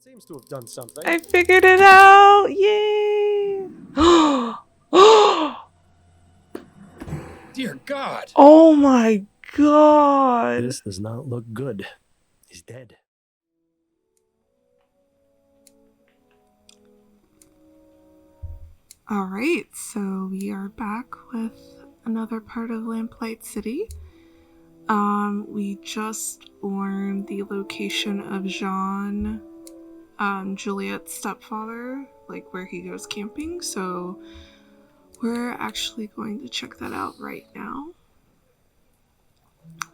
Seems to have done something. I figured it out! Yay! Dear God! Oh my God! This does not look good. He's dead. Alright, so we are back with another part of Lamplight City. We just learned the location of Jean, Juliet's stepfather, like where he goes camping, so we're actually going to check that out right now.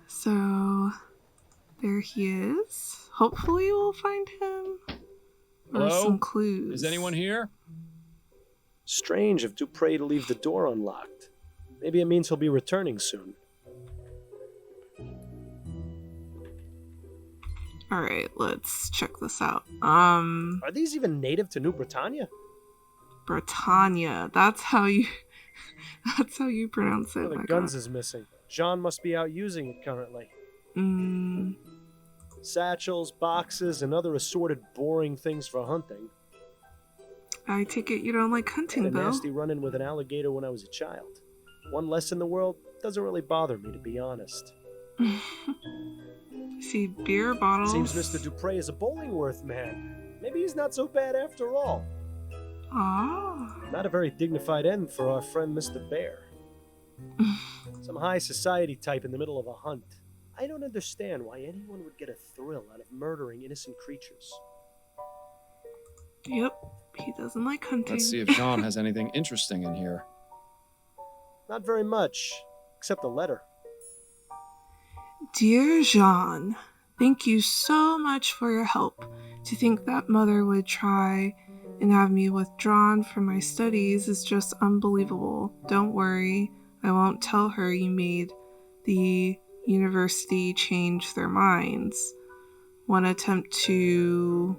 So there he is. Hopefully we'll find him. Or Hello? some clues. Is anyone here? Strange of Dupre to leave the door unlocked. Maybe it means he'll be returning soon. Alright, let's check this out. Are these even native to New Britannia? Britannia. That's how you pronounce it. One of the guns is missing. Jean must be out using it currently. Satchels, boxes, and other assorted boring things for hunting. I take it you don't like hunting, Had a Bill. nasty run-in with an alligator when I was a child. One less in the world doesn't really bother me, to be honest. See beer bottles. Seems Mr. Dupre is a Bollingworth man. Maybe he's not so bad after all. Ah. Not a very dignified end for our friend Mr. Bear. Some high society type in the middle of a hunt. I don't understand why anyone would get a thrill out of murdering innocent creatures. Yep, he doesn't like hunting. Let's see if Jean has anything interesting in here. Not very much, except a letter. Dear Jean, thank you so much for your help. To think that mother would try and have me withdrawn from my studies is just unbelievable. Don't worry, I won't tell her you made the university change their minds. One attempt to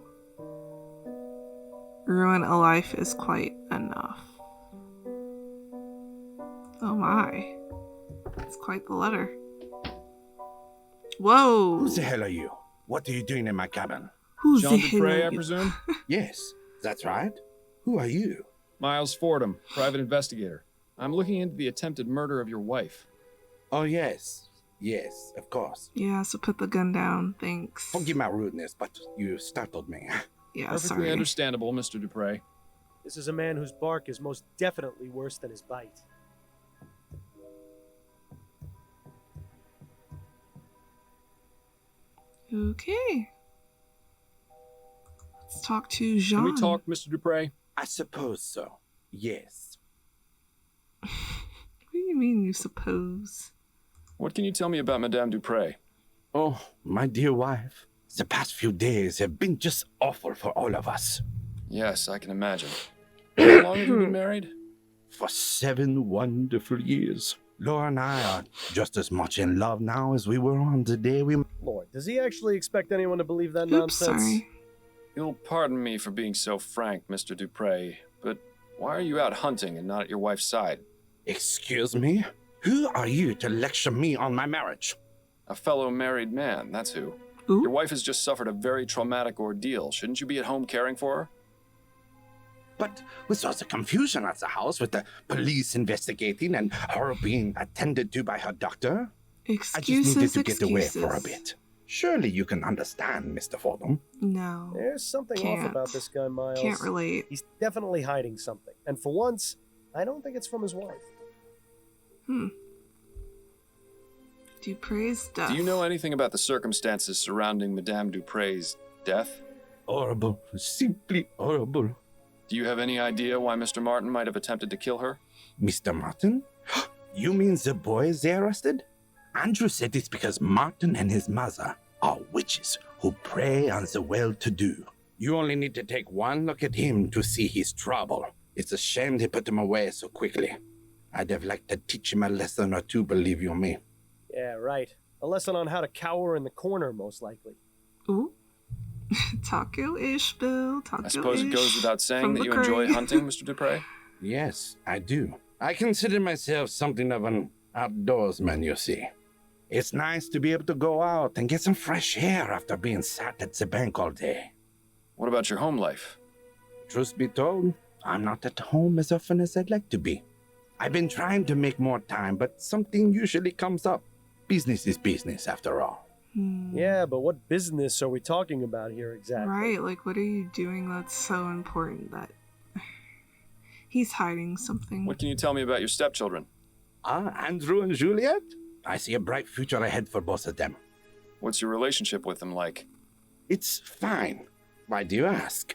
ruin a life is quite enough. Oh my. That's quite the letter. Whoa! Who the hell are you? What are you doing in my cabin? Who's Jean the hell Dupre, are I you? presume? Yes, that's right. Who are you? Miles Fordham, private investigator. I'm looking into the attempted murder of your wife. Oh, yes. Yes, of course. Yeah, so put the gun down, thanks. Forgive my rudeness, but you startled me. Yeah, Perfectly sorry. understandable, Mr. Dupre. This is a man whose bark is most definitely worse than his bite. Okay. Let's talk to Jean. Can we talk, Mr. Dupre? I suppose so. Yes. What do you mean, you suppose? What can you tell me about Madame Dupre? Oh, my dear wife. The past few days have been just awful for all of us. Yes, I can imagine. How long have you been married? For 7 wonderful years. Laura and I are just as much in love now as we were on the day we... Lord, does he actually expect anyone to believe that Oops, nonsense? sorry. You'll pardon me for being so frank, Mr. Dupre, but why are you out hunting and not at your wife's side? Excuse me? Who are you to lecture me on my marriage? A fellow married man, that's who. Ooh. Your wife has just suffered a very traumatic ordeal. Shouldn't you be at home caring for her? But with all the confusion at the house with the police investigating and her being attended to by her doctor, I just Excuses, needed to excuses. get away for a bit. Surely you can understand, Mr. Fordham. No. There's something off Can't. about this guy, Miles. Can't relate. He's definitely hiding something. And for once, I don't think it's from his wife. Dupre's death. Do you know anything about the circumstances surrounding Madame Dupre's death? Horrible. Simply horrible. Do you have any idea why Mr. Martin might have attempted to kill her? Mr. Martin? You mean the boys they arrested? Andrew said it's because Martin and his mother are witches who prey on the well-to-do. You only need to take one look at him to see his trouble. It's a shame they put him away so quickly. I'd have liked to teach him a lesson or two, believe you me. Yeah, right. A lesson on how to cower in the corner, most likely. Ooh. Taco-ish, Bill. Taco-ish. I suppose it goes without saying from that the you enjoy Curry. hunting, Mr. Dupre? Yes, I do. I consider myself something of an outdoorsman, you see. It's nice to be able to go out and get some fresh air after being sat at the bank all day. What about your home life? Truth be told, I'm not at home as often as I'd like to be. I've been trying to make more time, but something usually comes up. Business is business, after all. Yeah, but what business are we talking about here exactly? Right, like what are you doing that's so important that he's hiding something? What can you tell me about your stepchildren? Andrew and Juliet? I see a bright future ahead for both of them. What's your relationship with them like? It's fine. Why do you ask?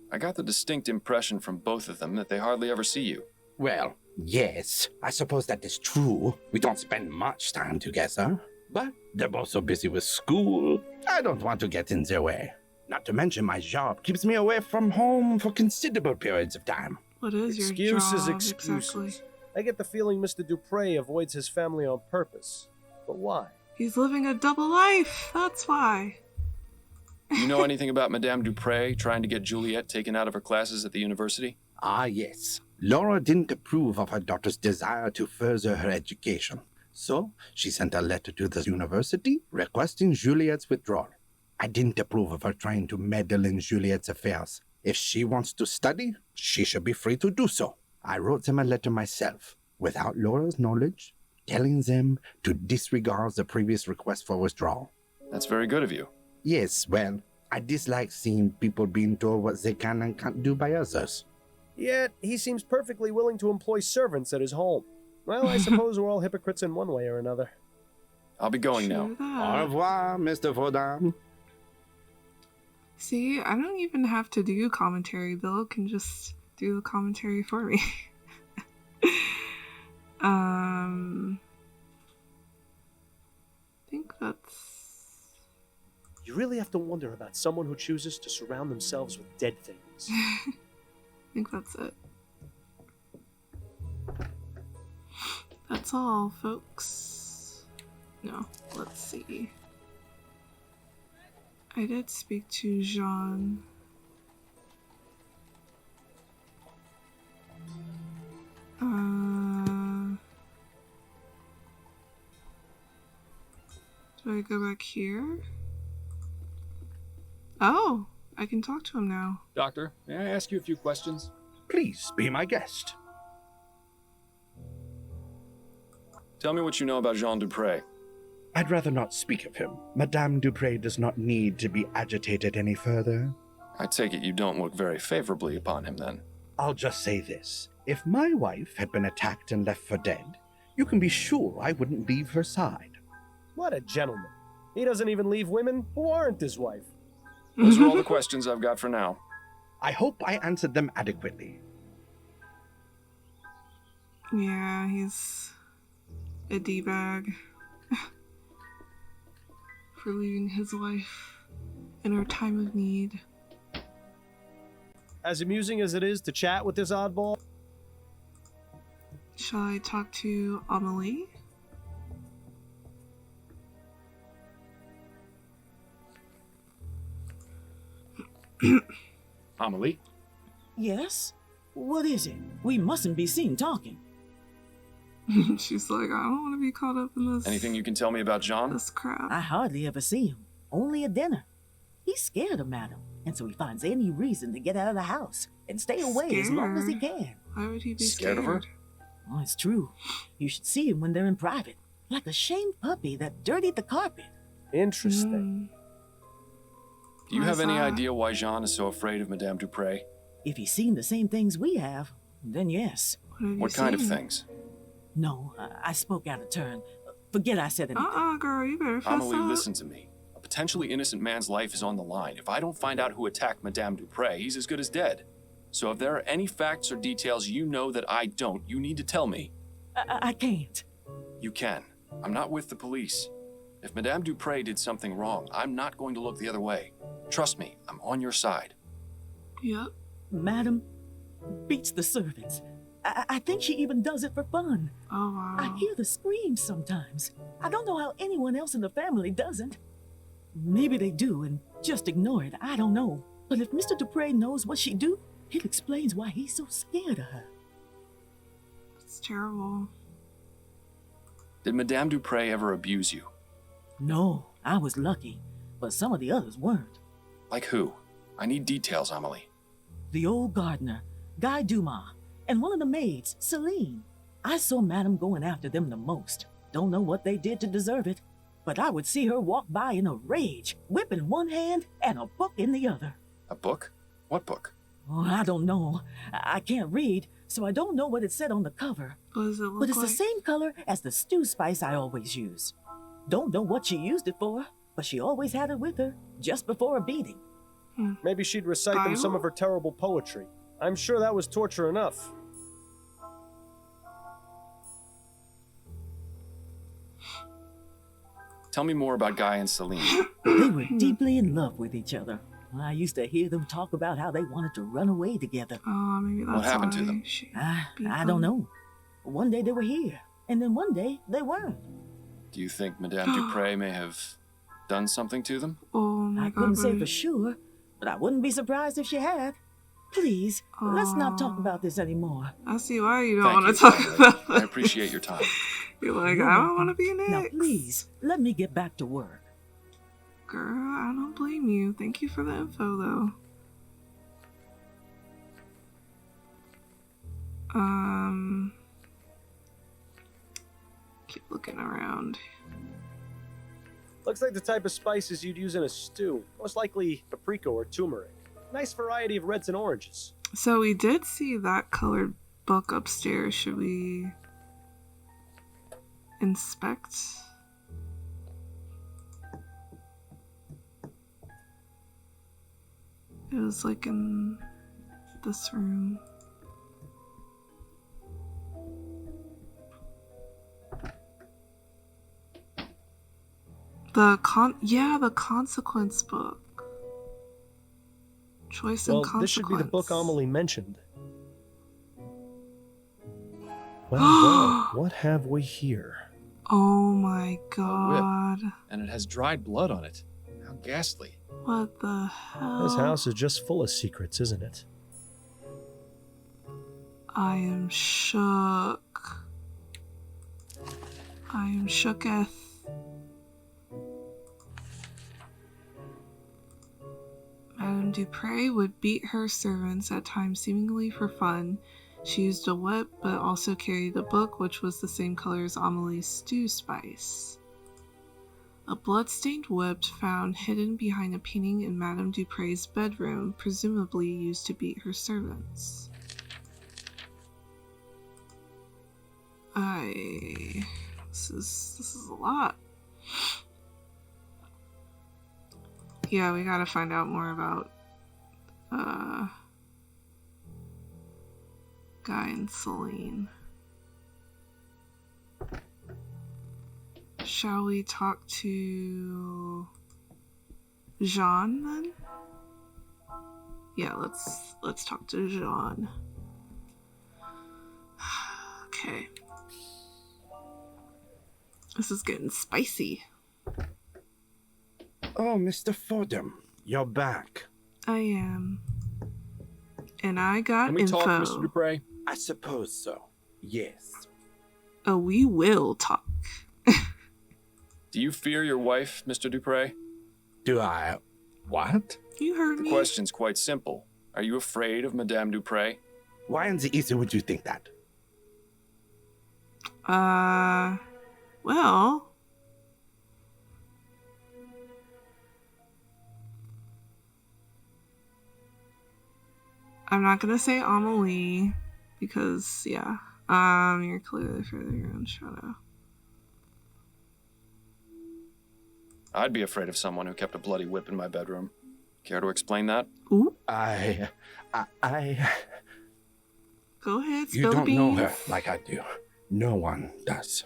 I got the distinct impression from both of them that they hardly ever see you. Well, yes, I suppose that is true. We don't spend much time together. But they're both so busy with school, I don't want to get in their way. Not to mention my job keeps me away from home for considerable periods of time. What is your Excuses, job excuses. exactly? I get the feeling Mr. Dupre avoids his family on purpose. But why? He's living a double life, that's why. Do you know anything about Madame Dupre trying to get Juliet taken out of her classes at the university? Ah, yes. Laura didn't approve of her daughter's desire to further her education. So, she sent a letter to the university requesting Juliet's withdrawal. I didn't approve of her trying to meddle in Juliet's affairs. If she wants to study, she should be free to do so. I wrote them a letter myself, without Laura's knowledge, telling them to disregard the previous request for withdrawal. That's very good of you. Yes, well, I dislike seeing people being told what they can and can't do by others. Yet, he seems perfectly willing to employ servants at his home. Well, I suppose we're all hypocrites in one way or another. I'll be going now. True Au that. revoir, Mr. Fordham. See, I don't even have to do commentary. Bill can just do the commentary for me. I think that's... You really have to wonder about someone who chooses to surround themselves with dead things. I think that's it. That's all, folks. No, let's see. I did speak to Jean. Do I go back here? Oh, I can talk to him now. Doctor, may I ask you a few questions? Please be my guest. Tell me what you know about Jean Dupre. I'd rather not speak of him. Madame Dupre does not need to be agitated any further. I take it you don't look very favorably upon him then. I'll just say this. If my wife had been attacked and left for dead, you can be sure I wouldn't leave her side. What a gentleman. He doesn't even leave women who aren't his wife. Those are all the questions I've got for now. I hope I answered them adequately. Yeah, he's a D-bag for leaving his wife in her time of need. As amusing as it is to chat with this oddball, Shall I talk to Amelie? Amelie? Yes? What is it? We mustn't be seen talking. She's like, I don't want to be caught up in this. Anything you can tell me about Jean? This crap. I hardly ever see him. Only at dinner. He's scared of Madam, and so he finds any reason to get out of the house and stay away as long as he can. Why would he be Scared of her? Oh, it's true. You should see him when they're in private, like a shamed puppy that dirtied the carpet. interesting. Do you have any Why's that? idea why Jean is so afraid of Madame Dupre? If he's seen the same things we have, then yes. What kind of things? No, I spoke out of turn. Forget I said anything. Girl, you better fess Amelie, up. listen to me. A potentially innocent man's life is on the line. If I don't find out who attacked Madame Dupre, he's as good as dead. So if there are any facts or details you know that I don't, you need to tell me. I can't. You can. I'm not with the police. If Madame Dupre did something wrong, I'm not going to look the other way. Trust me, I'm on your side. Yep. Madam beats the servants. I think she even does it for fun. Oh, wow. I hear the screams sometimes. I don't know how anyone else in the family doesn't. Maybe they do and just ignore it. I don't know. But if Mr. Dupre knows what she do, it explains why he's so scared of her. It's terrible. Did Madame Dupre ever abuse you? No, I was lucky, but some of the others weren't. Like who? I need details, Amelie. The old gardener, Guy Dumas, and one of the maids, Celine. I saw Madame going after them the most. Don't know what they did to deserve it, but I would see her walk by in a rage, whip in one hand and a book in the other. A book? What book? Oh, I don't know. I can't read, so I don't know what it said on the cover. What does it look But it's like? the same color as the stew spice I always use. Don't know what she used it for, but she always had it with her, just before a beating. Maybe she'd recite them some of her terrible poetry. I'm sure that was torture enough. Tell me more about Guy and Celine. They were deeply in love with each other. I used to hear them talk about how they wanted to run away together. Oh, maybe that's What happened to why them? she I beat don't them. know. One day they were here, and then one day they weren't. Do you think Madame Dupre may have done something to them? Oh my I god. couldn't say buddy. for sure, but I wouldn't be surprised if she had. Please, let's not talk about this anymore. I see why you don't Thank want you, to talk Amelie. about I that. appreciate your time. You're like, You're I don't welcome. want to be an Now, ex. please, let me get back to work. Girl, I don't blame you. Thank you for the info, though. Keep looking around. Looks like the type of spices you'd use in a stew. Most likely paprika or turmeric. Nice variety of reds and oranges. So we did see that colored book upstairs. Should we inspect? It was like in this room. The consequence book. Choice Well, and consequence. this should be the book Amelie mentioned. Well, what have we here? Oh my whip. god. And it has dried blood on it. How ghastly. What the hell? This house is just full of secrets, isn't it? I am shook. I am shooketh. Madame Dupre would beat her servants at times seemingly for fun. She used a whip, but also carried a book which was the same color as Amelie's stew spice. A blood-stained whip found hidden behind a painting in Madame Dupre's bedroom, presumably used to beat her servants. This is a lot. Yeah, we gotta find out more about Guy and Celine. Shall we talk to Jean then? Yeah, let's talk to Jean. Okay. This is getting spicy. Oh, Mr. Fordham, you're back. I am. And I got Can we info. talk, Mr. Dupre? I suppose so. Yes. Oh, we will talk. Do you fear your wife, Mr. Dupre? Do I... what? You heard The me. question's quite simple. Are you afraid of Madame Dupre? Why in the easy would you think that? Well... I'm not gonna say Amelie, because, yeah. You're clearly further your own shadow. I'd be afraid of someone who kept a bloody whip in my bedroom. Care to explain that? Ooh, I... go ahead, You spill the don't beans. know her like I do. No one does.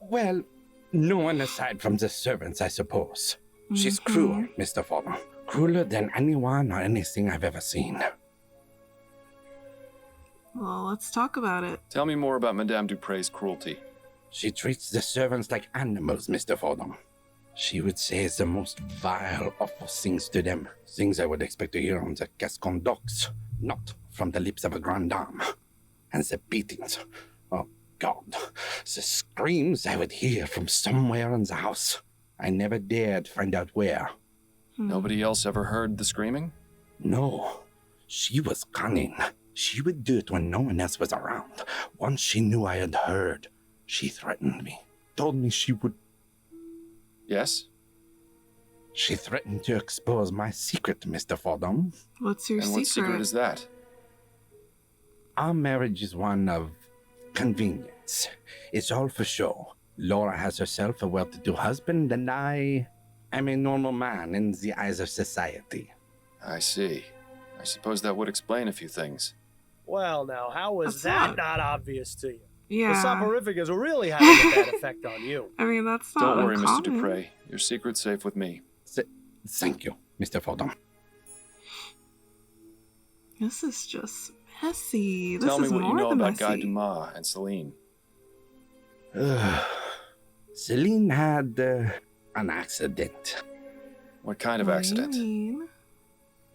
Well, no one aside from the servants, I suppose. She's cruel, Mr. Fordham. Crueler than anyone or anything I've ever seen. Well, let's talk about it. Tell me more about Madame Dupre's cruelty. She treats the servants like animals, Mr. Fordham. She would say the most vile, awful things to them. Things I would expect to hear on the Gascon docks, not from the lips of a grande dame. And the beatings. Oh, God. The screams I would hear from somewhere in the house. I never dared find out where. Nobody else ever heard the screaming? No, she was cunning. She would do it when no one else was around. Once she knew I had heard, she threatened me. Told me she would... Yes? She threatened to expose my secret, Mr. Fordham. What's your And secret? what secret is that? Our marriage is one of convenience. It's all for show. Laura has herself a well-to-do husband, and I am a normal man in the eyes of society. I see. I suppose that would explain a few things. Well, now, how was What's that up? not obvious to you? The Yeah. soporific is really having a bad effect on you. I mean, that's not Don't worry, uncommon. Mr. Dupre. Your secret's safe with me. Thank you, Mr. Fordham. This is just messy. This Tell me is what more you know than about messy. Guy Dumas and Celine. Celine had an accident. What kind of What do accident? you mean?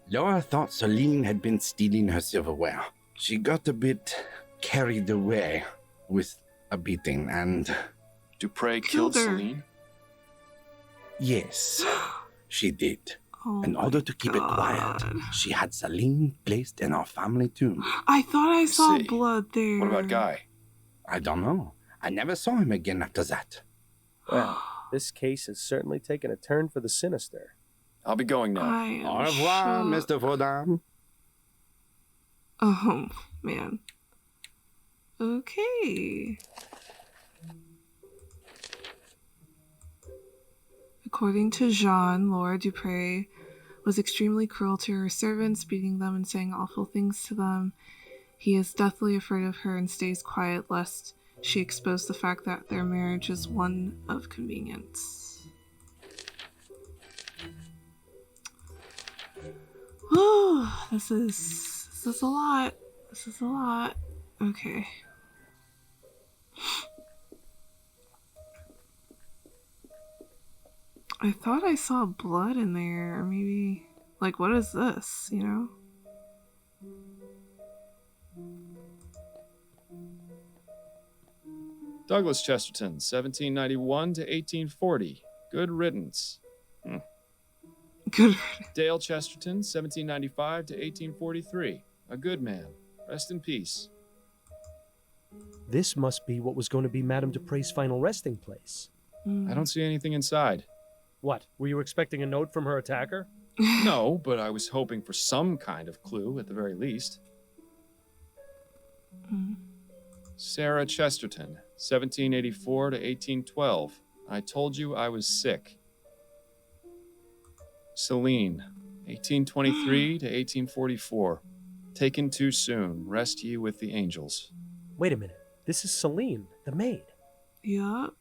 Laura thought Celine had been stealing her silverware. She got a bit carried away with a beating, and Dupre Killed killed her. Celine? yes, she did. Oh In my order to keep it quiet, God. she had Celine placed in our family tomb. I thought I saw see. blood there. What about Guy? I don't know. I never saw him again after that. Well, this case has certainly taken a turn for the sinister. I'll be going now. I am Au revoir, shocked. Mr. Fordham. Oh, man. Okay. According to Jean, Laura Dupre was extremely cruel to her servants, beating them and saying awful things to them. He is deathly afraid of her and stays quiet lest she expose the fact that their marriage is one of convenience. Whew, this is a lot. This is a lot. Okay. I thought I saw blood in there, or maybe, like, what is this, you know? Douglas Chesterton, 1791 to 1840. Good riddance. Good. Dale Chesterton, 1795 to 1843. A good man. Rest in peace. This must be what was going to be Madame Dupre's final resting place. I don't see anything inside. What, were you expecting a note from her attacker? No, but I was hoping for some kind of clue at the very least. Mm. Sarah Chesterton, 1784 to 1812. I told you I was sick. Celine, 1823 to 1844. Taken too soon. Rest ye with the angels. Wait a minute. This is Celine, the maid. Yup.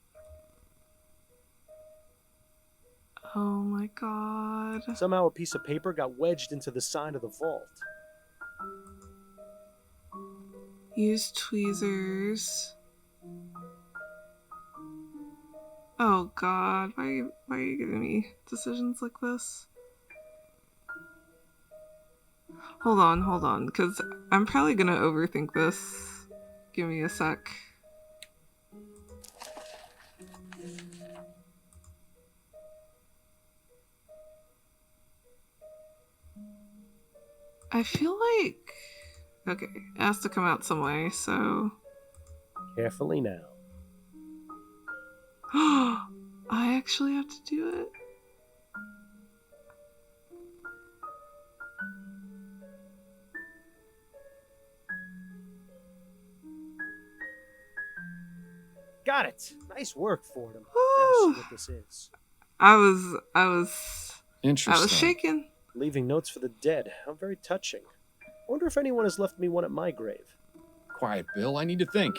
Oh my god. Somehow a piece of paper got wedged into the side of the vault. Use tweezers. Oh god, why are you giving me decisions like this? Hold on, because I'm probably gonna overthink this. Give me a sec. I feel like... Okay, it has to come out some way, so... Carefully now. I actually have to do it? Got it. Nice work, Fordham. Woo! Now see what this is. I was Interesting. shaking. Leaving notes for the dead. How very touching. Wonder if anyone has left me one at my grave. Quiet, Bill. I need to think.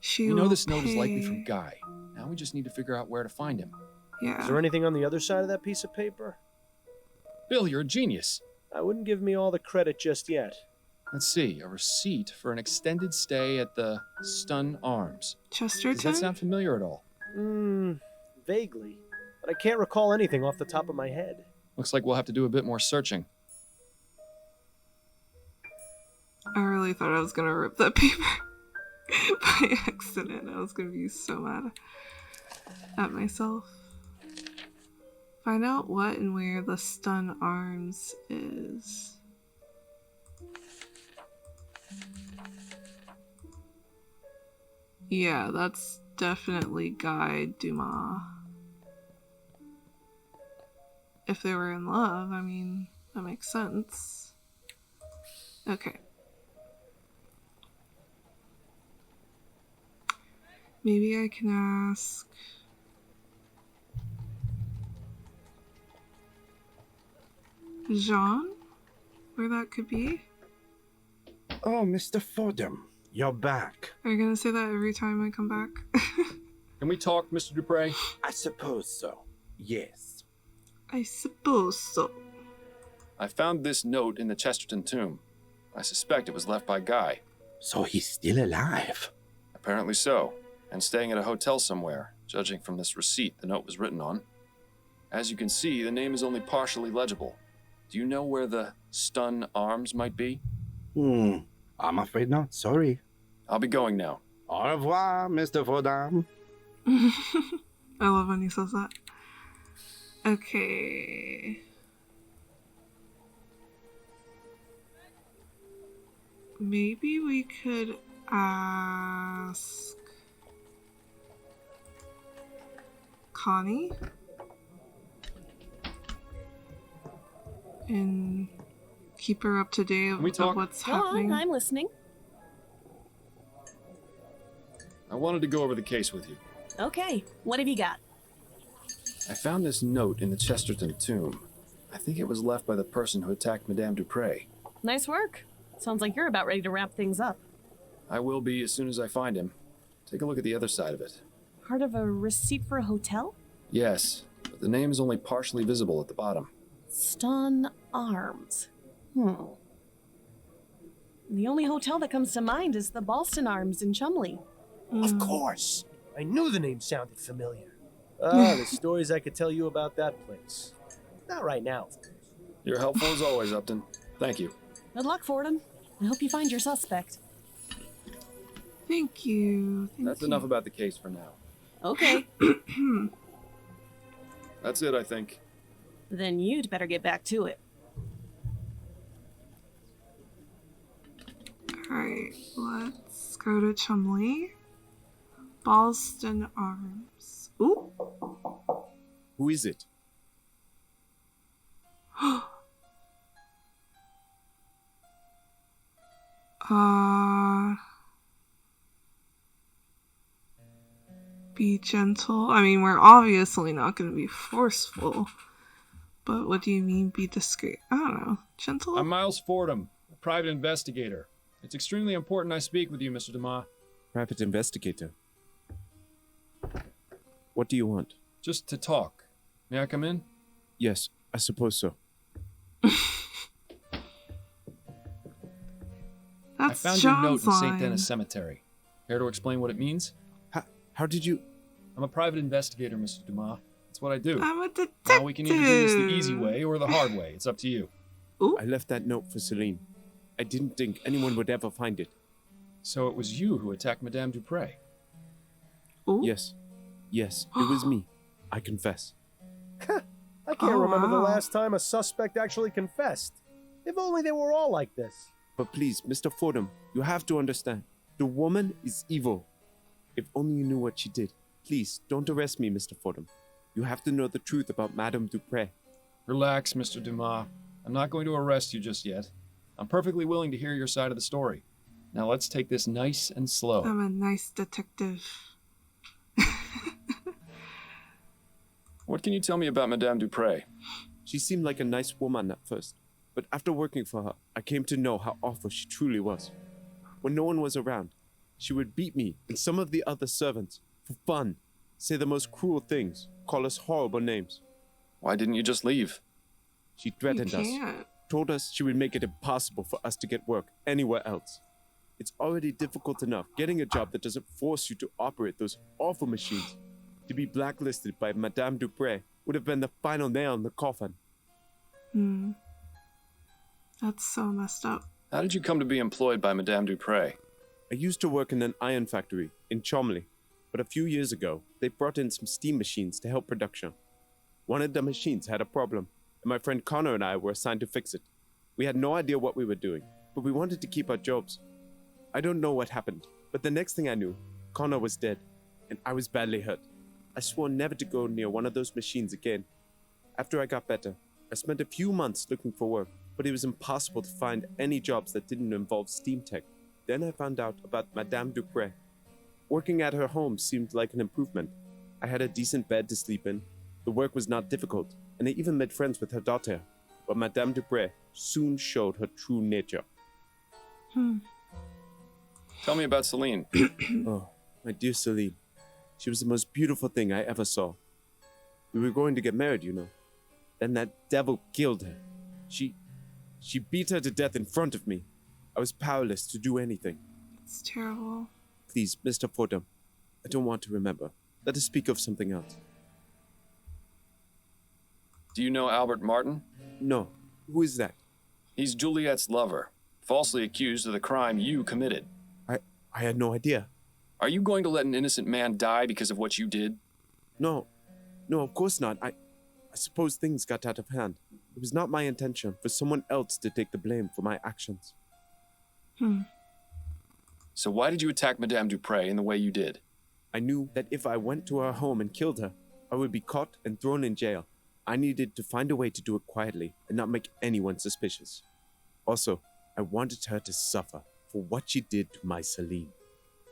She We know will this note is likely pay. from Guy. Now we just need to figure out where to find him. Yeah. Is there anything on the other side of that piece of paper? Bill, you're a genius. I wouldn't give me all the credit just yet. Let's see. A receipt for an extended stay at the Stun Arms. Chesterton? Does that sound familiar at all? Vaguely. But I can't recall anything off the top of my head. Looks like we'll have to do a bit more searching. I really thought I was gonna rip that paper by accident. I was gonna be so mad at myself. Find out what and where the stun arms is. Yeah, that's definitely Guy Dumas. If they were in love, I mean, that makes sense. Okay. Maybe I can ask... Jean? Where that could be? Oh, Mr. Fordham, you're back. Are you gonna say that every time I come back? Can we talk, Mr. Dupre? I suppose so. Yes. I suppose so. I found this note in the Chesterton tomb. I suspect it was left by Guy. So he's still alive. Apparently so, and staying at a hotel somewhere, judging from this receipt the note was written on. As you can see, the name is only partially legible. Do you know where the stun arms might be? I'm afraid not. Sorry. I'll be going now. Au revoir, Mr. Fordham. I love when he says that. Okay. Maybe we could ask Connie and keep her up to date Can we talk? of what's Go happening. on, I'm listening. I wanted to go over the case with you. Okay, what have you got? I found this note in the Chesterton tomb. I think it was left by the person who attacked Madame Dupre. Nice work. Sounds like you're about ready to wrap things up. I will be as soon as I find him. Take a look at the other side of it. Part of a receipt for a hotel? Yes, but the name is only partially visible at the bottom. Stun Arms. The only hotel that comes to mind is the Boston Arms in Chumley. Of course! I knew the name sounded familiar. The stories I could tell you about that place. Not right now, of course. You're helpful as always, Upton. Thank you. Good luck, Fordham. I hope you find your suspect. Thank you. That's enough about the case for now. Okay. That's it, I think. Then you'd better get back to it. Alright, let's go to Chumley. Boston Arms. Ooh. Who is it? Be gentle. I mean, we're obviously not going to be forceful. But what do you mean be discreet? I don't know. Gentle? I'm Miles Fordham, a private investigator. It's extremely important I speak with you, Mr. Dumas. Private investigator. What do you want? Just to talk. May I come in? Yes, I suppose so. I That's found your note John's in St. line. Denis Cemetery. Care to explain what it means? How did you... I'm a private investigator, Mr. Dumas. That's what I do. I'm a detective. Now we can either do this the easy way or the hard way. It's up to you. Ooh. I left that note for Celine. I didn't think anyone would ever find it. So it was you who attacked Madame Dupre. Ooh. Yes, it was me. I confess. I can't remember the last time a suspect actually confessed. If only they were all like this. But please, Mr. Fordham, you have to understand. The woman is evil. If only you knew what she did. Please, don't arrest me, Mr. Fordham. You have to know the truth about Madame Dupre. Relax, Mr. Dumas. I'm not going to arrest you just yet. I'm perfectly willing to hear your side of the story. Now let's take this nice and slow. I'm a nice detective. What can you tell me about Madame Dupre? She seemed like a nice woman at first, but after working for her, I came to know how awful she truly was. When no one was around, she would beat me and some of the other servants for fun, say the most cruel things, call us horrible names. Why didn't you just leave? She threatened You us, can't. told us she would make it impossible for us to get work anywhere else. It's already difficult enough getting a job that doesn't force you to operate those awful machines. To be blacklisted by Madame Dupre would have been the final nail in the coffin. That's so messed up. How did you come to be employed by Madame Dupre? I used to work in an iron factory in Chumley, but a few years ago, they brought in some steam machines to help production. One of the machines had a problem, and my friend Connor and I were assigned to fix it. We had no idea what we were doing, but we wanted to keep our jobs. I don't know what happened, but the next thing I knew, Connor was dead, and I was badly hurt. I swore never to go near one of those machines again. After I got better, I spent a few months looking for work, but it was impossible to find any jobs that didn't involve steam tech. Then I found out about Madame Dupre. Working at her home seemed like an improvement. I had a decent bed to sleep in. The work was not difficult, and I even made friends with her daughter. But Madame Dupre soon showed her true nature. Tell me about Celine. Oh, my dear Celine. She was the most beautiful thing I ever saw. We were going to get married, you know. Then that devil killed her. She beat her to death in front of me. I was powerless to do anything. It's terrible. Please, Mr. Fordham, I don't want to remember. Let us speak of something else. Do you know Albert Martin? No. Who is that? He's Juliet's lover, falsely accused of the crime you committed. I had no idea. Are you going to let an innocent man die because of what you did? No, of course not. I suppose things got out of hand. It was not my intention for someone else to take the blame for my actions. So why did you attack Madame Dupre in the way you did? I knew that if I went to her home and killed her, I would be caught and thrown in jail. I needed to find a way to do it quietly and not make anyone suspicious. Also, I wanted her to suffer for what she did to my Celine.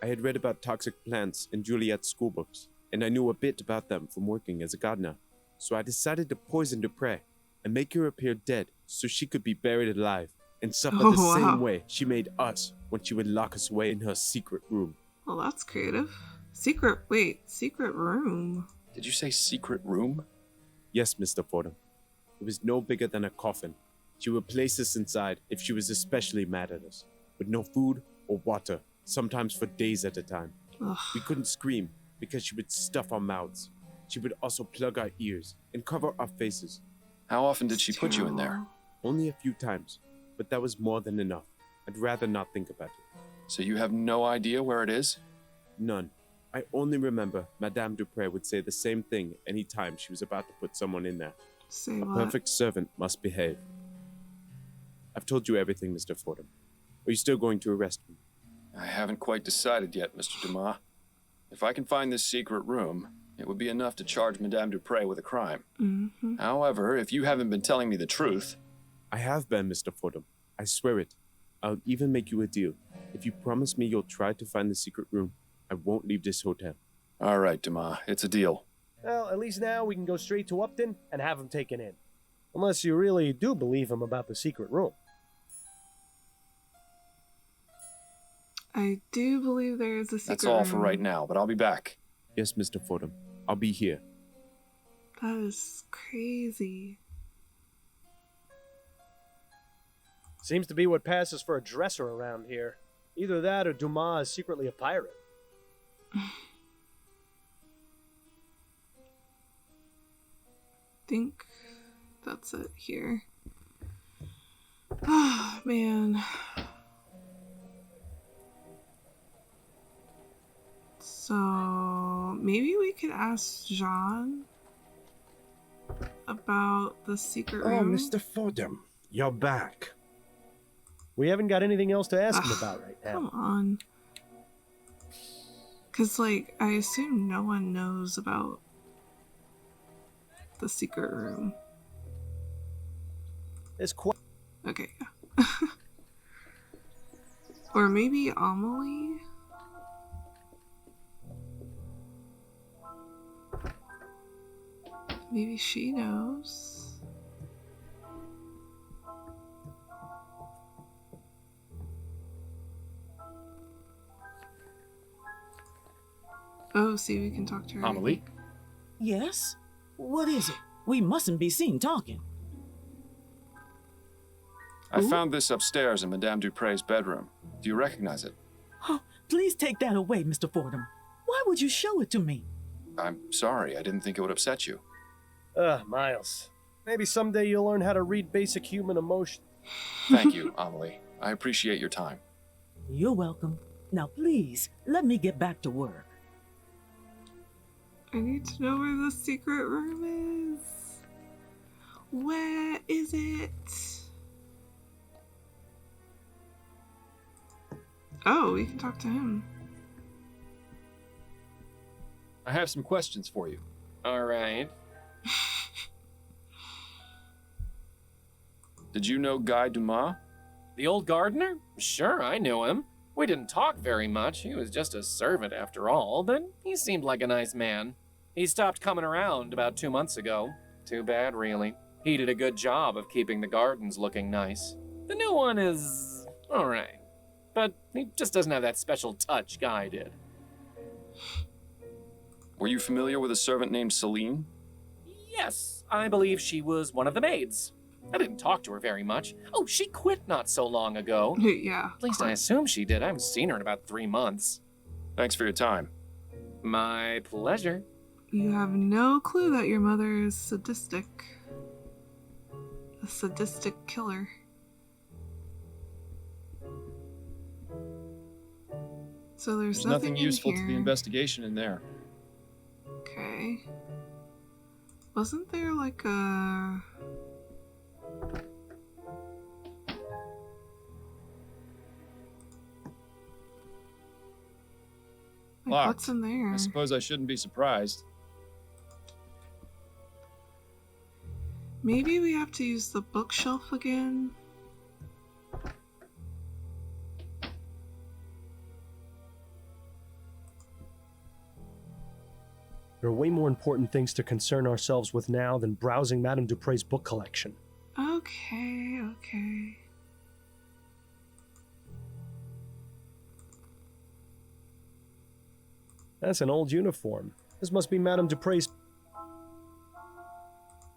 I had read about toxic plants in Juliet's schoolbooks, and I knew a bit about them from working as a gardener. So I decided to poison Dupre and make her appear dead so she could be buried alive and suffer the same way she made us when she would lock us away in her secret room. Well, that's creative. Secret room. Did you say secret room? Yes, Mr. Fordham. It was no bigger than a coffin. She would place us inside if she was especially mad at us, with no food or water, sometimes for days at a time. Ugh. We couldn't scream because she would stuff our mouths. She would also plug our ears and cover our faces. How often did she put you in there? Only a few times, but that was more than enough. I'd rather not think about it. So you have no idea where it is? None. I only remember Madame Dupre would say the same thing any time she was about to put someone in there. Say A what? perfect servant must behave. I've told you everything, Mr. Fordham. Are you still going to arrest me? I haven't quite decided yet, Mr. Dumas. If I can find this secret room, it would be enough to charge Madame Dupre with a crime. However, if you haven't been telling me the truth... I have been, Mr. Fordham. I swear it. I'll even make you a deal. If you promise me you'll try to find the secret room, I won't leave this hotel. All right, Dumas, it's a deal. Well, at least now we can go straight to Upton and have him taken in. Unless you really do believe him about the secret room. I do believe there is a secret That's all room. for right now, but I'll be back. Yes, Mr. Fordham. I'll be here. That is crazy. Seems to be what passes for a dresser around here. Either that or Dumas is secretly a pirate. Think that's it here. Oh, man. So, maybe we could ask Jean about the secret Oh, room. Mr. Fordham, you're back. We haven't got anything else to ask him about right now. Come on. Because, like, I assume no one knows about the secret room. It's quite... Okay, yeah. Or maybe Amelie? Maybe she knows. Oh, see, we can talk to her. Amelie? Yes? What is it? We mustn't be seen talking. I found this upstairs in Madame Dupre's bedroom. Do you recognize it? Oh, please take that away, Mr. Fordham. Why would you show it to me? I'm sorry, I didn't think it would upset you. Miles. Maybe someday you'll learn how to read basic human emotion. Thank you, Amelie. I appreciate your time. You're welcome. Now please, let me get back to work. I need to know where the secret room is. Where is it? Oh, we can talk to him. I have some questions for you. All right. Did you know Guy Dumas? The old gardener? Sure, I knew him. We didn't talk very much. He was just a servant after all, but he seemed like a nice man. He stopped coming around about 2 months ago. Too bad, really. He did a good job of keeping the gardens looking nice. The new one is all right, but he just doesn't have that special touch Guy did. Were you familiar with a servant named Celine? Yes, I believe she was one of the maids. I didn't talk to her very much. Oh, she quit not so long ago. Yeah. At least I assume she did. I haven't seen her in about 3 months. Thanks for your time. My pleasure. You have no clue that your mother is sadistic. A sadistic killer. So there's nothing in useful here. to the investigation in there. Okay. Wasn't there like a... Locked. What's in there? I suppose I shouldn't be surprised. Maybe we have to use the bookshelf again. There are way more important things to concern ourselves with now than browsing Madame Dupre's book collection. Okay. That's an old uniform. This must be Madame Dupre's...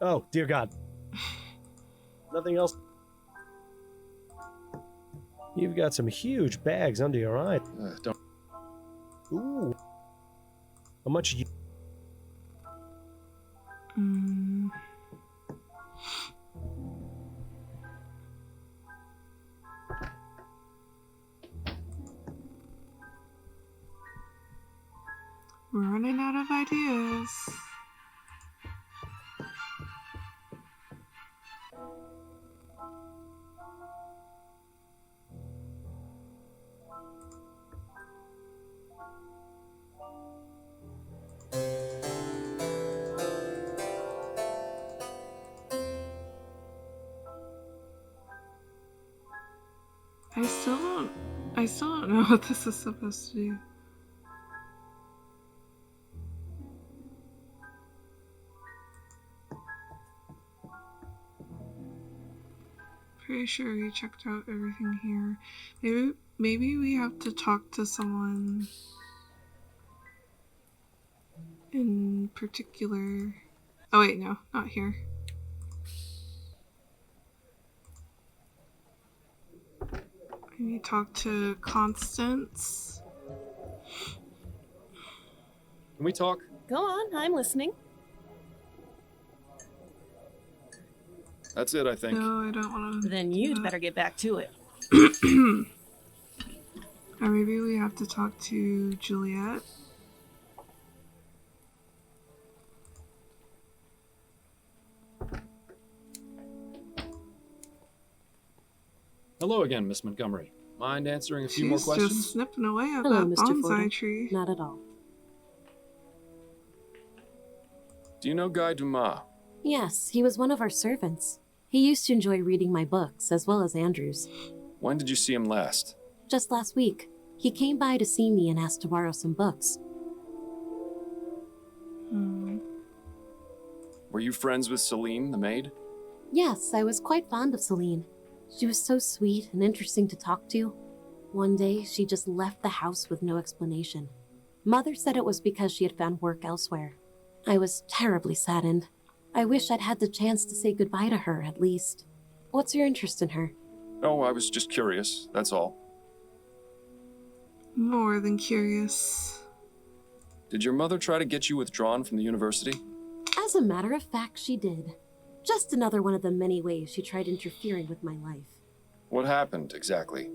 Oh, dear God. Nothing else? You've got some huge bags under your eyes. Don't. Ooh. How much you... We're running out of ideas. I still don't know what this is supposed to do. Pretty sure we checked out everything here. Maybe we have to talk to someone in particular. Oh wait, no, not here. I need to talk to Constance. Can we talk? Go on, I'm listening. That's it, I think. No, I don't want to. Then you'd better get back to it. Or maybe we have to talk to Juliet. Hello again, Miss Montgomery. Mind answering a few more She's questions? just snipping away at Hello, that Mr. bonsai Fordham. tree. Not at all. Do you know Guy Dumas? Yes, he was one of our servants. He used to enjoy reading my books, as well as Andrew's. When did you see him last? Just last week, he came by to see me and asked to borrow some books. Were you friends with Celine, the maid? Yes, I was quite fond of Celine. She was so sweet and interesting to talk to. One day, she just left the house with no explanation. Mother said it was because she had found work elsewhere. I was terribly saddened. I wish I'd had the chance to say goodbye to her, at least. What's your interest in her? Oh, I was just curious, that's all. More than curious. Did your mother try to get you withdrawn from the university? As a matter of fact, she did. Just another one of the many ways she tried interfering with my life. What happened, exactly?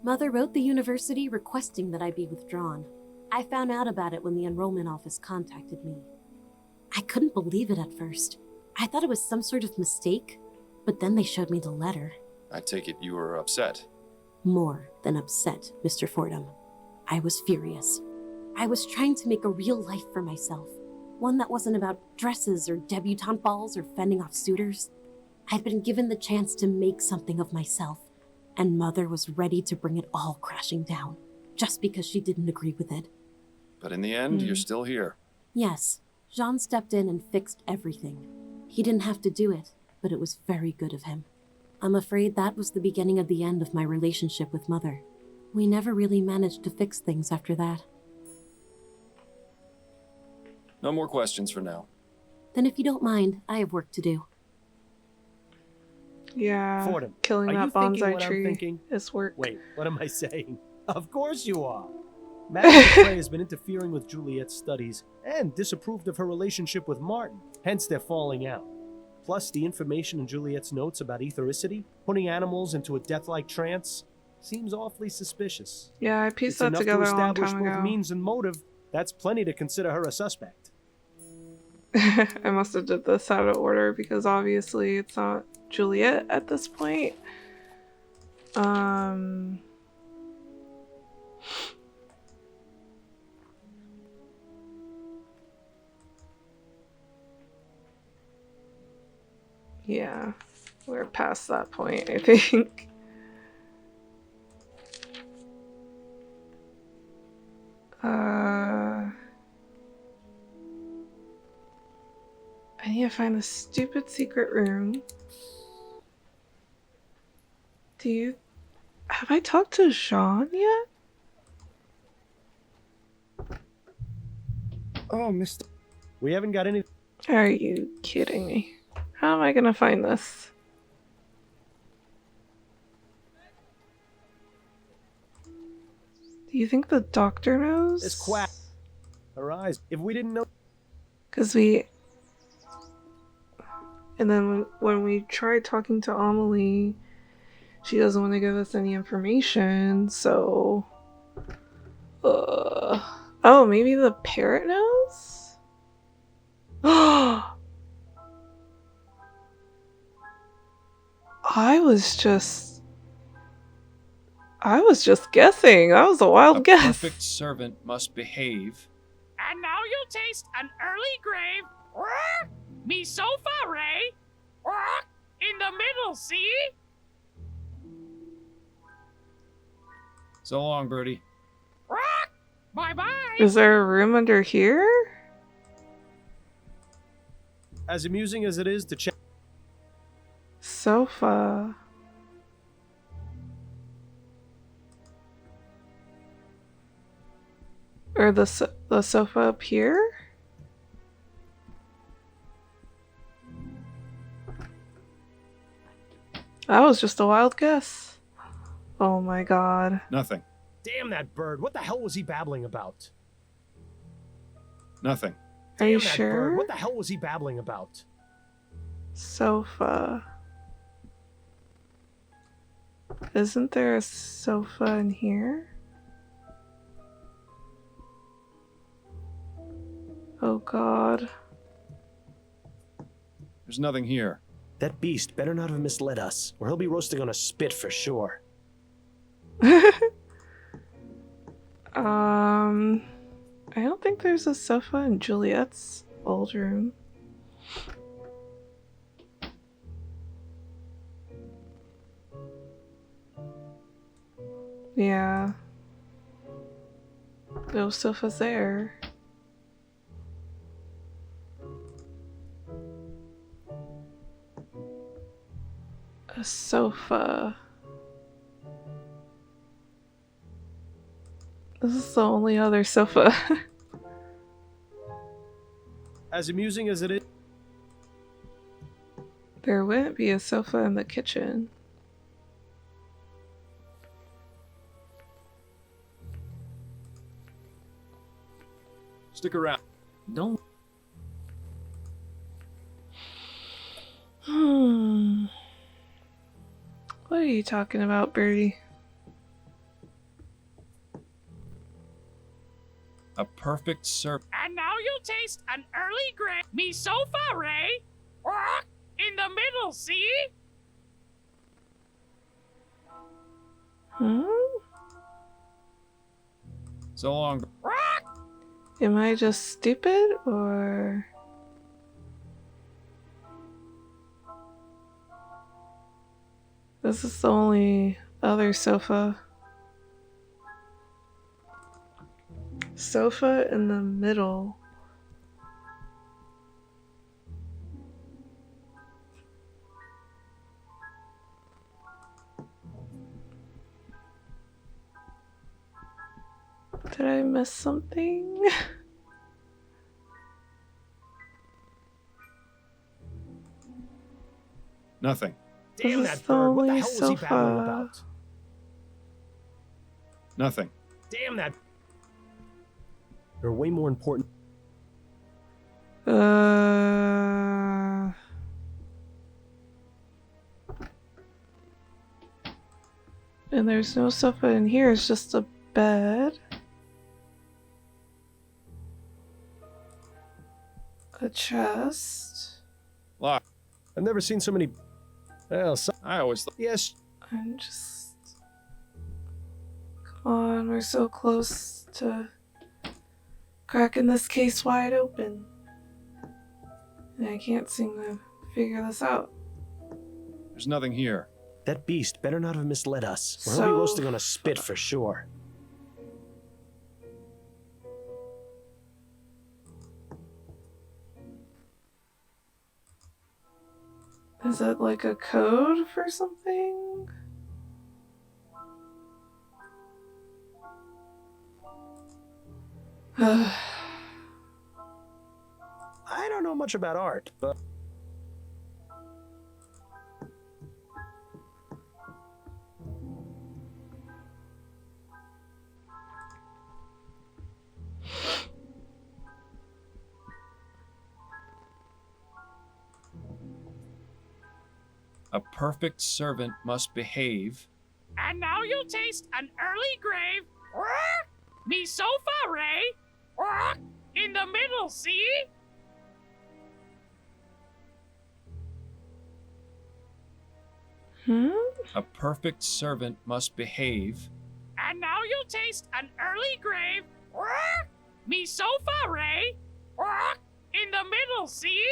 Mother wrote the university requesting that I be withdrawn. I found out about it when the enrollment office contacted me. I couldn't believe it at first. I thought it was some sort of mistake, but then they showed me the letter. I take it you were upset. More than upset, Mr. Fordham. I was furious. I was trying to make a real life for myself. One that wasn't about dresses or debutante balls or fending off suitors. I'd been given the chance to make something of myself, and Mother was ready to bring it all crashing down, just because she didn't agree with it. But in the end, you're still here. Yes, Jean stepped in and fixed everything. He didn't have to do it, but it was very good of him. I'm afraid that was the beginning of the end of my relationship with Mother. We never really managed to fix things after that. No more questions for now. Then if you don't mind, I have work to do. Yeah, Fordham, killing are that you thinking bonsai what I'm tree thinking? is work. Wait, what am I saying? Of course you are. Madame Dupre has been interfering with Juliet's studies and disapproved of her relationship with Martin, hence they're falling out. Plus, the information in Juliet's notes about ethericity, putting animals into a death-like trance, seems awfully suspicious. Yeah, I pieced It's that enough together to a long establish time both ago. means and motive. That's plenty to consider her a suspect. I must have did this out of order because obviously it's not Juliet at this point. Yeah, we're past that point, I think. I need to find the stupid secret room. Have I talked to Jean yet? Oh, Mr. We haven't got any... Are you kidding me? How am I gonna find this? Do you think the doctor knows? This quack. Her eyes. If we didn't know... Because and then when we tried talking to Amelie, she doesn't want to give us any information, so... Oh, maybe the parrot knows? I was just guessing. That was a wild guess. A perfect servant must behave. And now you'll taste an early grave. Me sofa, Ray. In the middle, see? So long, Birdie. Bye-bye. Is there a room under here? As amusing as it is to check... Sofa. Or the sofa up here? That was just a wild guess. Oh my god. Nothing. Damn that bird. What the hell was he babbling about? Nothing. Are you Damn that sure? bird. What the hell was he babbling about? Sofa. Isn't there a sofa in here? Oh god. There's nothing here. That beast better not have misled us, or he'll be roasting on a spit for sure. I don't think there's a sofa in Juliet's old room. Yeah. No sofas there. A sofa. This is the only other sofa. As amusing as it is... There wouldn't be a sofa in the kitchen. Stick around. Don't. What are you talking about, Birdie? A perfect servant. And now you'll taste an early grave. Me sofa, Ray. In the middle, see? Hmm? So long. Am I just stupid, or... This is the only other sofa. Sofa in the middle. Did I miss something? Nothing. Damn This is that the bird. What the only hell was he babbling sofa. about? Nothing. Damn that. There are way more important. And there's no sofa in here, it's just a bed. A chest. Lock. I've never seen so many. Well, I always thought. yes. I'm just... Come on, we're so close to cracking this case wide open. And I can't seem to figure this out. There's nothing here. That beast better not have misled us. Or So- he'll be roasting on a spit for sure. Is it like a code for something? I don't know much about art, but A perfect servant must behave. And now you'll taste an early grave. Me sofa, Ray. In the middle, see? A perfect servant must behave. And now you'll taste an early grave. Me sofa, Ray. In the middle, see?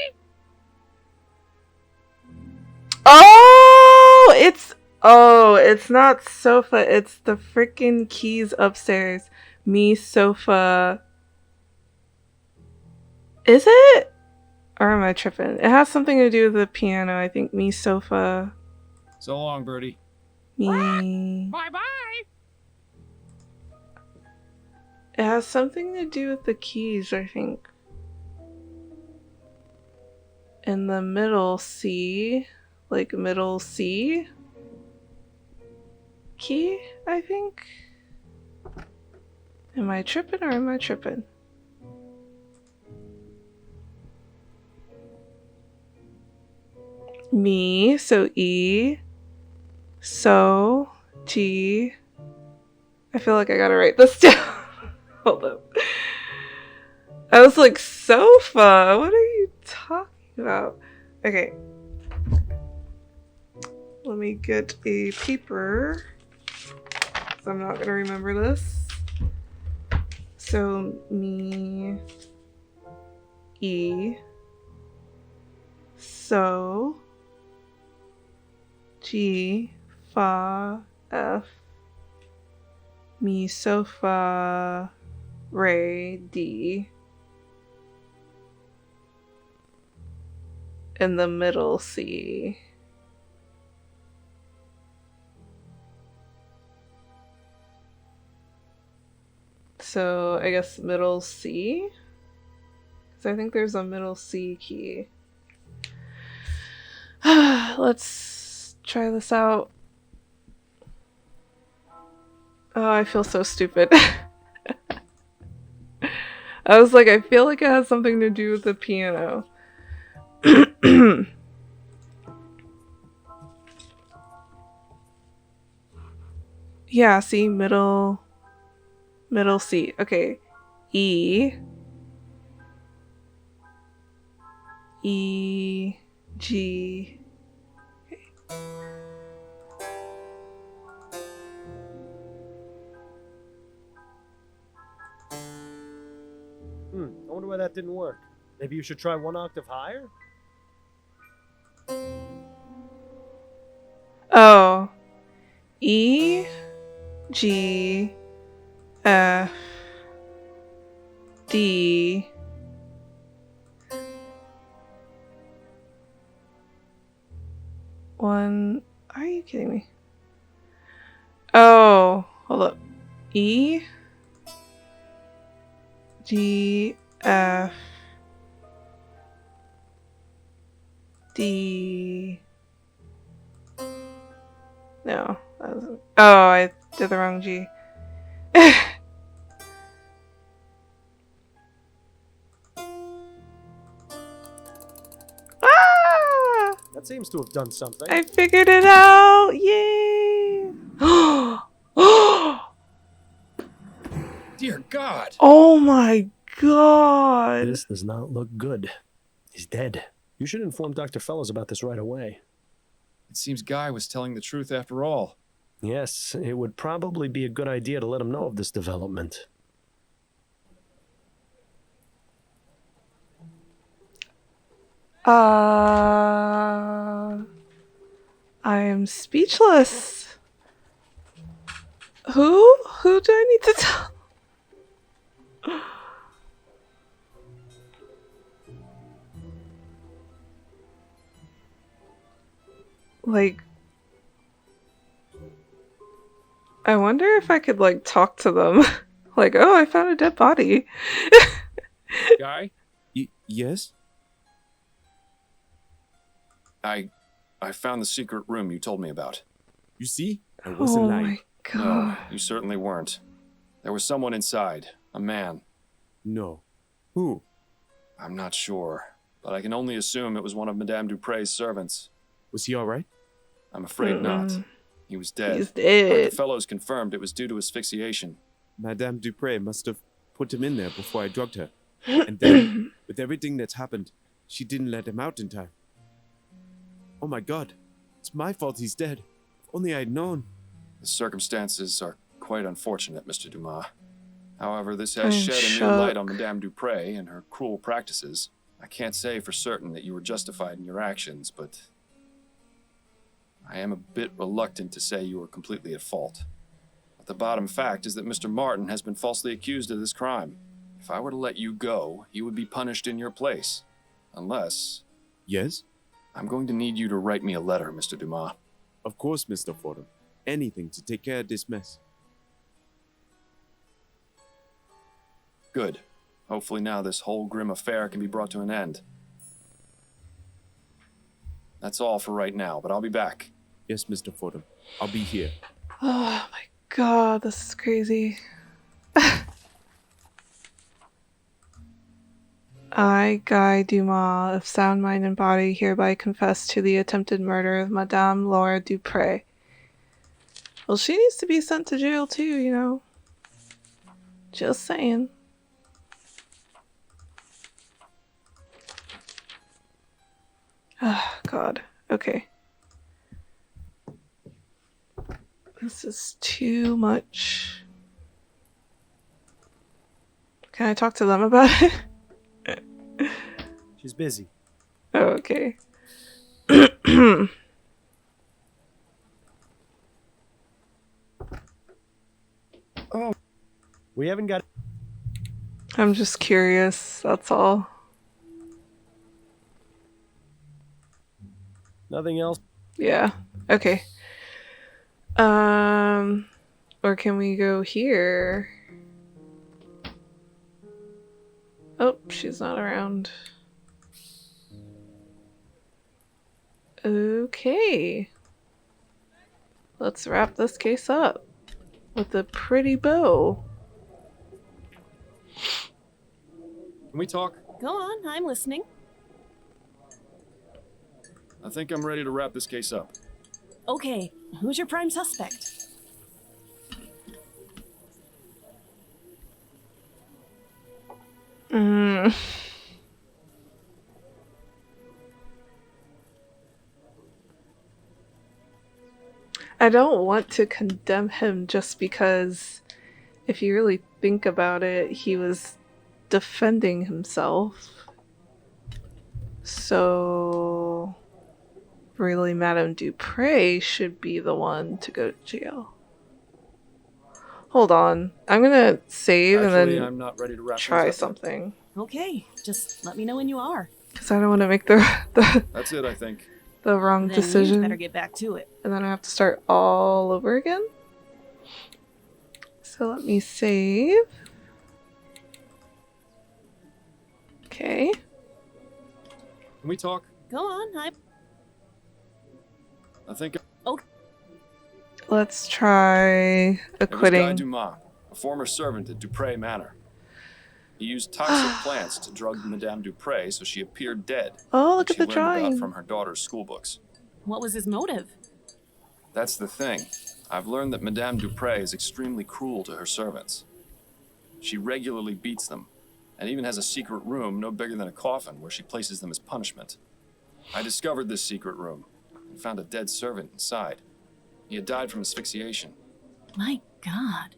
It's not sofa, it's the freaking keys upstairs. Me sofa. Is it? Or am I tripping? It has something to do with the piano, I think. Me sofa. So long, Birdie. Me. Bye-bye. It has something to do with the keys, I think. In the middle C. Like middle C. Key, I think. Am I tripping or am I tripping? Me, so E. So, T. I feel like I gotta write this down. Hold up. I was like, sofa? What are you talking about? Okay. Let me get a paper. So I'm not gonna remember this. So, me. E. So. G. Fa. F. Me sofa. Ray. D. In the middle C. So I guess middle C? Because I think there's a middle C key. Let's try this out. Oh, I feel so stupid. I was like, I feel like it has something to do with the piano. Yeah, see, middle C. Okay. E. G. I wonder why that didn't work. Maybe you should try one octave higher? Oh. E, G, F, D. One. Are you kidding me? Oh, hold up. E, G, F, D. No, that wasn't. Oh, I did the wrong G. Ah! That seems to have done something. I figured it out! Yay! Dear God! Oh my god! This does not look good. He's dead. You should inform Dr. Fellows about this right away. It seems Guy was telling the truth after all. Yes, it would probably be a good idea to let him know of this development. I am speechless. Who? Who do I need to tell? Like, I wonder if I could, like, talk to them. Like, oh, I found a dead body. Guy? Yes? I found the secret room you told me about. You see? I wasn't Oh lying. my god. No, you certainly weren't. There was someone inside. A man. No. Who? I'm not sure, but I can only assume it was one of Madame Dupre's servants. Was he alright? I'm afraid not. He was dead. He's dead. Dr. Fellows confirmed it was due to asphyxiation. Madame Dupre must have put him in there before I drugged her. And then, with everything that's happened, she didn't let him out in time. Oh my god. It's my fault he's dead. If only I'd known. The circumstances are quite unfortunate, Mr. Dumas. However, this has I'm shed a new light on shook. Madame Dupre and her cruel practices. I can't say for certain that you were justified in your actions, but I am a bit reluctant to say you were completely at fault. But the bottom fact is that Mr. Martin has been falsely accused of this crime. If I were to let you go, he would be punished in your place. Unless... Yes? I'm going to need you to write me a letter, Mr. Dumas. Of course, Mr. Fordham. Anything to take care of this mess. Good. Hopefully now this whole grim affair can be brought to an end. That's all for right now, but I'll be back. Yes, Mr. Fordham. I'll be here. Oh my god, this is crazy. I, Guy Dumas, of sound mind and body, hereby confess to the attempted murder of Madame Laura Dupre. Well, she needs to be sent to jail too, you know. Just saying. Oh, God. Okay. This is too much. Can I talk to them about it? She's busy. Oh, okay. Oh, we haven't got... I'm just curious, that's all. Nothing else? Yeah. Okay. Or can we go here? Oh, she's not around. Okay. Let's wrap this case up with a pretty bow. Can we talk? Go on, I'm listening. I think I'm ready to wrap this case up. Okay, who's your prime suspect? I don't want to condemn him just because if you really think about it, he was defending himself. So really, Madame Dupre should be the one to go to jail. Hold on. I'm gonna save Actually, and then I'm not ready to wrap try things up something. Okay, just let me know when you are. Because I don't want to make the yet. That's it, I think. wrong Then decision. you better get back to it. And then I have to start all over again. So let me save. Okay. Can we talk? Go on, I think Let's try it was Guy acquitting. Dumas, a former servant at Dupre Manor. He used toxic plants to drug Madame Dupre so she appeared dead. Oh, look which at the she learned about drawing. from her daughter's school books. What was his motive? That's the thing. I've learned that Madame Dupre is extremely cruel to her servants. She regularly beats them, and even has a secret room no bigger than a coffin where she places them as punishment. I discovered this secret room and found a dead servant inside. He had died from asphyxiation. My God.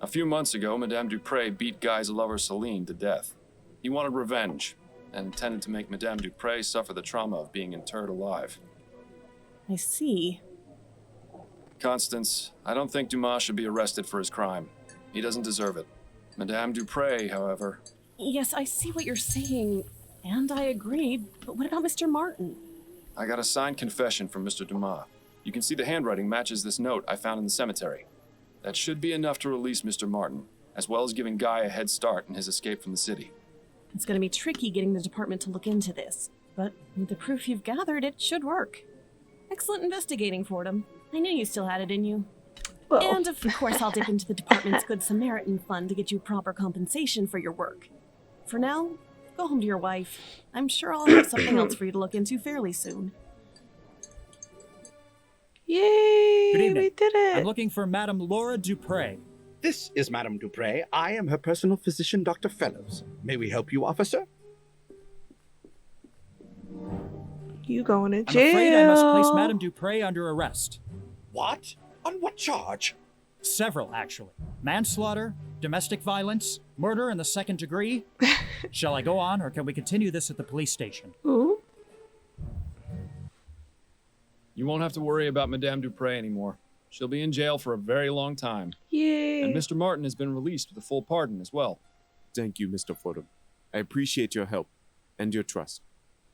A few months ago, Madame Dupre beat Guy's lover Celine to death. He wanted revenge and intended to make Madame Dupre suffer the trauma of being interred alive. I see. Constance, I don't think Dumas should be arrested for his crime. He doesn't deserve it. Madame Dupre, however... Yes, I see what you're saying, and I agree, but what about Mr. Martin? I got a signed confession from Mr. Dumas. You can see the handwriting matches this note I found in the cemetery. That should be enough to release Mr. Martin, as well as giving Guy a head start in his escape from the city. It's going to be tricky getting the department to look into this, but with the proof you've gathered, it should work. Excellent investigating, Fordham. I knew you still had it in you. Well. And of course, I'll dip into the department's Good Samaritan fund to get you proper compensation for your work. For now, go home to your wife. I'm sure I'll have something else for you to look into fairly soon. Yay! Good evening. We did it. I'm looking for Madame Laura Dupre. This is Madame Dupre. I am her personal physician, Dr. Fellows. May we help you, officer? You going to I'm jail? afraid I must place Madame Dupre under arrest. What? On what charge? Several, actually. Manslaughter, domestic violence, murder in the second degree. Shall I go on, or can we continue this at the police station? Ooh. You won't have to worry about Madame Dupre anymore. She'll be in jail for a very long time. Yay. And Mr. Martin has been released with a full pardon as well. Thank you, Mr. Fordham. I appreciate your help and your trust.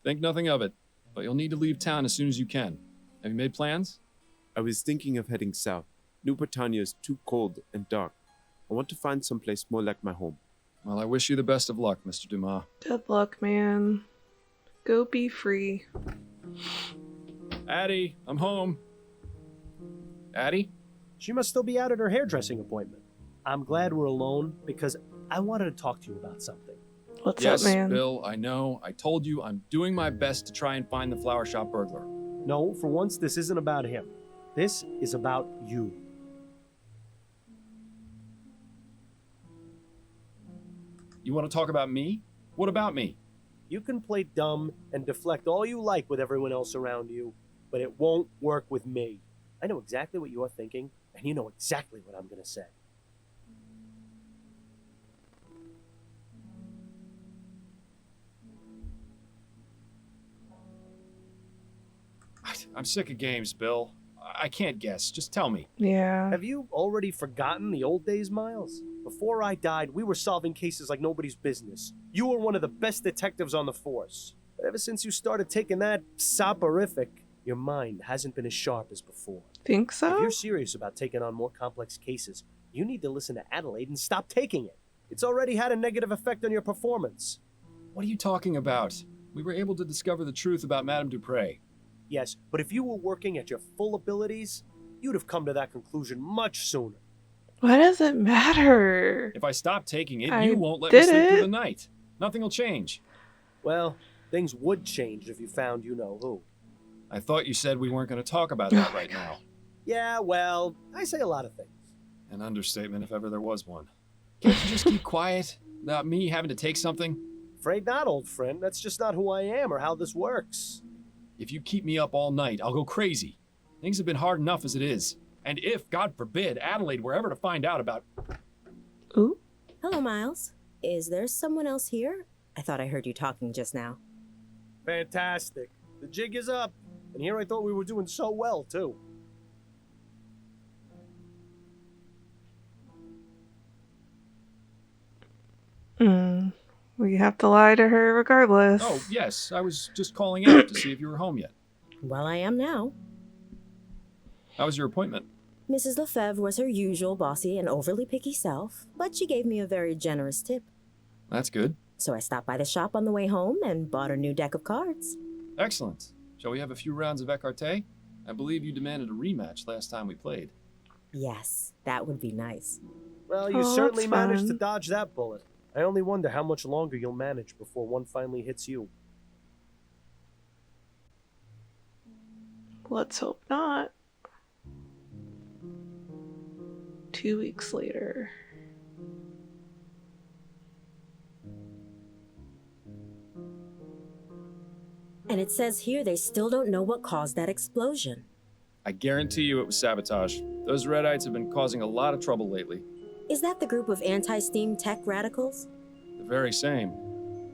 Think nothing of it, but you'll need to leave town as soon as you can. Have you made plans? I was thinking of heading south. New Britannia is too cold and dark. I want to find someplace more like my home. Well, I wish you the best of luck, Mr. Dumas. Good luck, man. Go be free. Addie, I'm home. Addie? She must still be out at her hairdressing appointment. I'm glad we're alone because I wanted to talk to you about something. What's Yes, up, man? Bill, I know. I told you I'm doing my best to try and find the flower shop burglar. No, for once, this isn't about him. This is about you. You want to talk about me? What about me? You can play dumb and deflect all you like with everyone else around you, but it won't work with me. I know exactly what you're thinking, and you know exactly what I'm going to say. I'm sick of games, Bill. I can't guess. Just tell me. Yeah. Have you already forgotten the old days, Miles? Before I died, we were solving cases like nobody's business. You were one of the best detectives on the force. But ever since you started taking that soporific, your mind hasn't been as sharp as before. Think If so? you're serious about taking on more complex cases, you need to listen to Adelaide and stop taking it. It's already had a negative effect on your performance. What are you talking about? We were able to discover the truth about Madame Dupre. Yes, but if you were working at your full abilities, you'd have come to that conclusion much sooner. What does it matter? If I stop taking it, I you won't let me did sleep through it. the night. Nothing will change. Well, things would change if you found you-know-who. I thought you said we weren't going to talk about that right now. Yeah, well, I say a lot of things. An understatement if ever there was one. Can't you just keep quiet without me having to take something? Afraid not, old friend. That's just not who I am or how this works. If you keep me up all night, I'll go crazy. Things have been hard enough as it is. And if, God forbid, Adelaide were ever to find out about... Ooh. Hello, Miles. Is there someone else here? I thought I heard you talking just now. Fantastic. The jig is up. And here I thought we were doing so well, too. We have to lie to her regardless. Oh, yes, I was just calling out to see if you were home yet. Well, I am now. How was your appointment? Mrs. Lefebvre was her usual bossy and overly picky self, but she gave me a very generous tip. That's good. So I stopped by the shop on the way home and bought a new deck of cards. Excellent. Shall we have a few rounds of écarté? I believe you demanded a rematch last time we played. Yes, that would be nice. Well, you certainly managed to dodge that bullet. I only wonder how much longer you'll manage before one finally hits you. Let's hope not. 2 weeks later. And it says here they still don't know what caused that explosion. I guarantee you it was sabotage. Those Redites have been causing a lot of trouble lately. Is that the group of anti-steam tech radicals? The very same.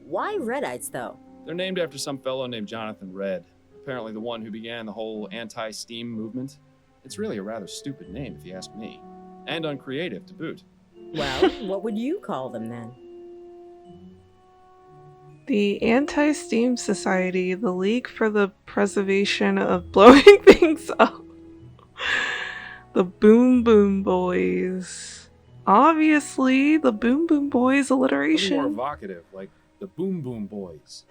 Why Redites, though? They're named after some fellow named Jonathan Red, apparently the one who began the whole anti-steam movement. It's really a rather stupid name, if you ask me. And uncreative, to boot. Well, what would you call them, then? The Anti-Steam Society, the League for the Preservation of Blowing Things Up. The Boom Boom Boys. Obviously, the Boom Boom Boys alliteration. More evocative, like the Boom Boom Boys.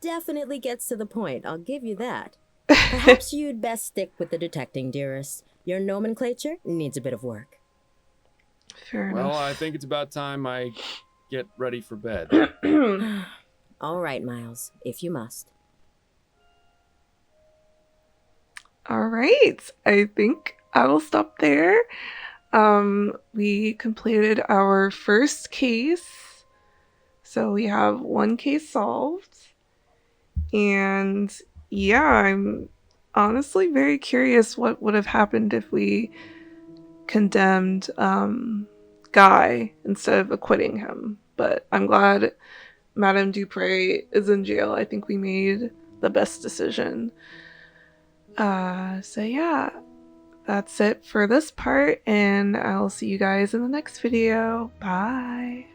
Definitely gets to the point, I'll give you that. Perhaps you'd best stick with the detecting, dearest. Your nomenclature needs a bit of work. Fair Well, enough. I think it's about time I get ready for bed. All right, Miles, if you must. All right, I think I will stop there. We completed our first case. So we have one case solved. And yeah, I'm honestly very curious what would have happened if we condemned Guy instead of acquitting him. But I'm glad Madame Dupre is in jail. I think we made the best decision. So yeah, that's it for this part, and I'll see you guys in the next video. Bye.